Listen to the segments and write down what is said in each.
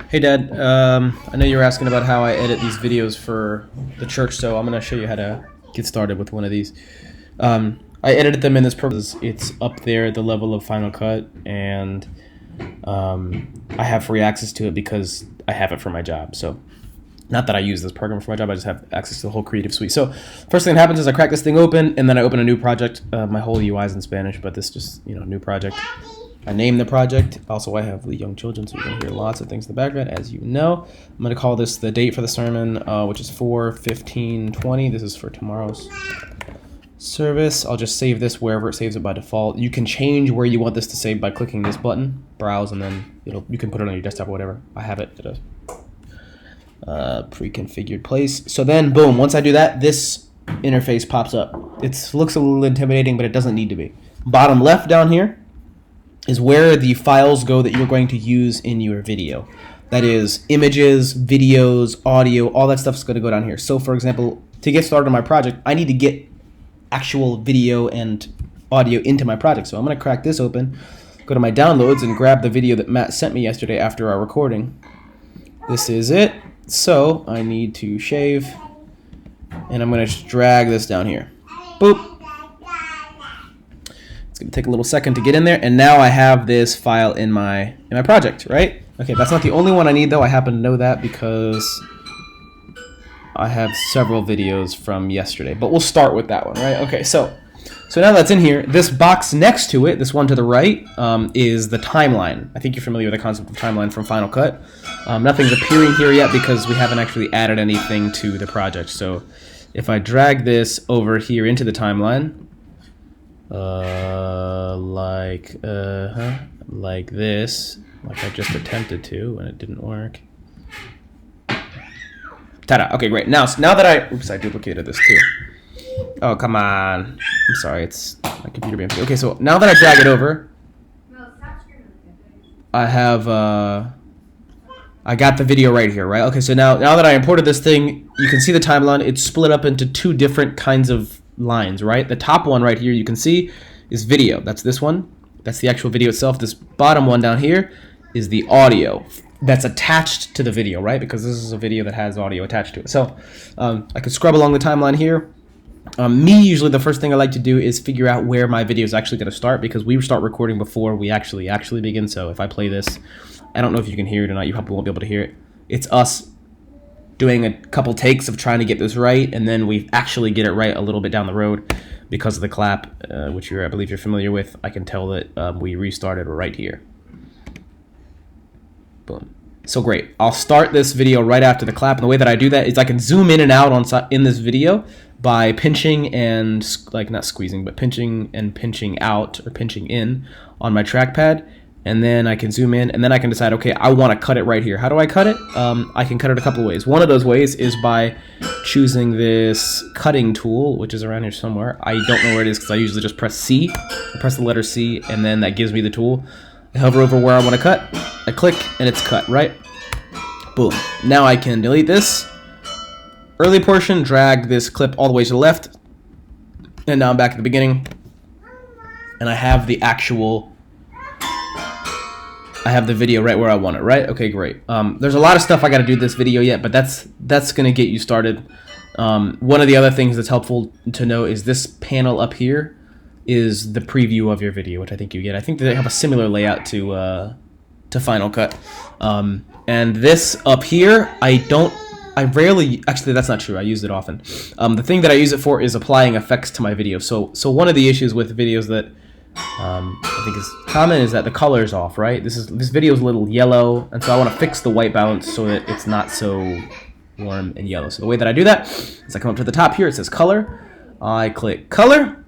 Hey Dad, I know you were asking about how I edit these videos for the church, so I'm going to show you how to get started with one of these. I edited them in this purpose. It's up there at the level of Final Cut, and I have free access to it because I have it for my job. So, not that I use this program for my job, I just have access to the whole Creative Suite. So, first thing that happens is I crack this thing open, and then I open a new project. My whole UI is in Spanish, but this just, new project. I name the project. Also, I have the young children, so you're going to hear lots of things in the background, as you know. I'm going to call this the date for the sermon, which is 4/15/20. This is for tomorrow's service. I'll just save this wherever it saves it by default. You can change where you want this to save by clicking this button, browse, and then you can put it on your desktop or whatever. I have it at a pre-configured place. So then, boom, once I do that, this interface pops up. It looks a little intimidating, but it doesn't need to be. Bottom left down here is where the files go that you're going to use in your video. That is images, videos, audio, all that stuff is going to go down here. So for example, to get started on my project, I need to get actual video and audio into my project. So I'm going to crack this open, go to my downloads, and grab the video that Matt sent me yesterday after our recording. This is it. So I need to shave, and I'm going to just drag this down here. Boop. It's going to take a little second to get in there, and now I have this file in my project, right? Okay, that's not the only one I need, though. I happen to know that because I have several videos from yesterday, but we'll start with that one, right? Okay, so now that's in here, this box next to it, this one to the right, is the timeline. I think you're familiar with the concept of timeline from Final Cut. Nothing's appearing here yet because we haven't actually added anything to the project. So if I drag this over here into the timeline, like this, like I just attempted to, and it didn't work. Ta-da! Okay, great. Now that I duplicated this too. Oh, come on. I'm sorry, it's my computer being. Okay, so now that I drag it over, I have I got the video right here, right? Okay, so now that I imported this thing, you can see the timeline. It's split up into two different kinds of lines, right? The top one right here you can see is video. That's this one. That's the actual video itself. This bottom one down here is the audio that's attached to the video, right? Because this is a video that has audio attached to it. So I can scrub along the timeline here. Usually the first thing I like to do is figure out where my video is actually going to start, because we start recording before we actually begin. So if I play this, I don't know if you can hear it or not. You probably won't be able to hear it. It's us doing a couple takes of trying to get this right, and then we actually get it right a little bit down the road because of the clap, which I believe you're familiar with. I can tell that we restarted right here. Boom. So great. I'll start this video right after the clap, and the way that I do that is I can zoom in and out in this video by pinching and, not squeezing, but pinching and pinching out, or pinching in on my trackpad. And then I can zoom in, and then I can decide, okay, I want to cut it right here. How do I cut it? I can cut it a couple ways. One of those ways is by choosing this cutting tool, which is around here somewhere. I don't know where it is because I usually just press C. I press the letter C, and then that gives me the tool. I hover over where I want to cut. I click, and it's cut, right? Boom. Now I can delete this early portion, drag this clip all the way to the left, and now I'm back at the beginning, and I have the actual... I have the video right where I want it, right? Okay, great. There's a lot of stuff I got to do this video yet, but that's going to get you started. One of the other things that's helpful to know is this panel up here is the preview of your video, which I think you get. I think they have a similar layout to Final Cut. And this up here, I rarely, actually that's not true, I use it often. The thing that I use it for is applying effects to my video. So one of the issues with videos that I think is common is that the color is off, right? This video is a little yellow, and so I want to fix the white balance so that it's not so warm and yellow. So the way that I do that is I come up to the top here, it says color. I click color,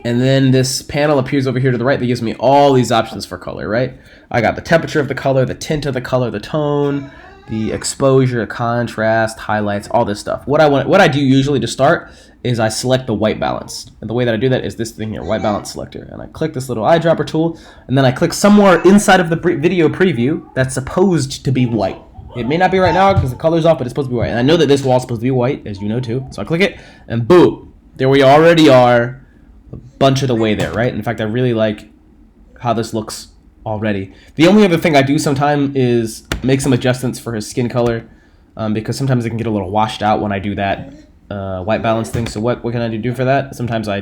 and then this panel appears over here to the right that gives me all these options for color, right? I got the temperature of the color, the tint of the color, the tone, the exposure, contrast, highlights, all this stuff. What I do usually to start is I select the white balance. And the way that I do that is this thing here, white balance selector. And I click this little eyedropper tool, and then I click somewhere inside of the video preview that's supposed to be white. It may not be right now because the color's off, but it's supposed to be white. And I know that this wall's supposed to be white, as you know too. So I click it, and boom, there we already are a bunch of the way there, right? In fact, I really like how this looks already. The only other thing I do sometimes is make some adjustments for his skin color, because sometimes it can get a little washed out when I do that white balance thing. So what can I do for that? Sometimes I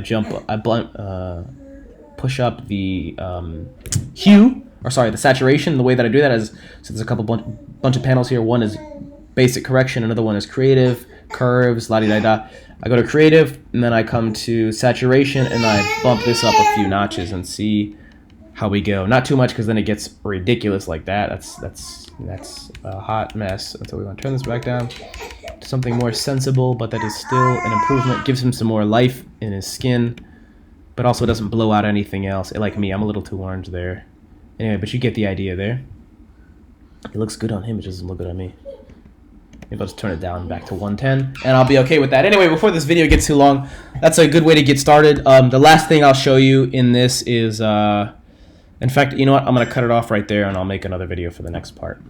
push up the hue, or sorry, the saturation. The way that I do that is, so there's a couple bunch of panels here. One is basic correction, another one is creative, curves, la-di-da-da. I go to creative, and then I come to saturation, and I bump this up a few notches and see how we go. Not too much, because then it gets ridiculous like that. That's a hot mess. And so we want to turn this back down to something more sensible, but that is still an improvement. Gives him some more life in his skin, but also doesn't blow out anything else. Like me, I'm a little too orange there. Anyway, but you get the idea there. It looks good on him, it doesn't look good on me. Maybe I'll just turn it down back to 110, and I'll be okay with that. Anyway, before this video gets too long, that's a good way to get started. The last thing I'll show you in this is, in fact, you know what? I'm going to cut it off right there, and I'll make another video for the next part.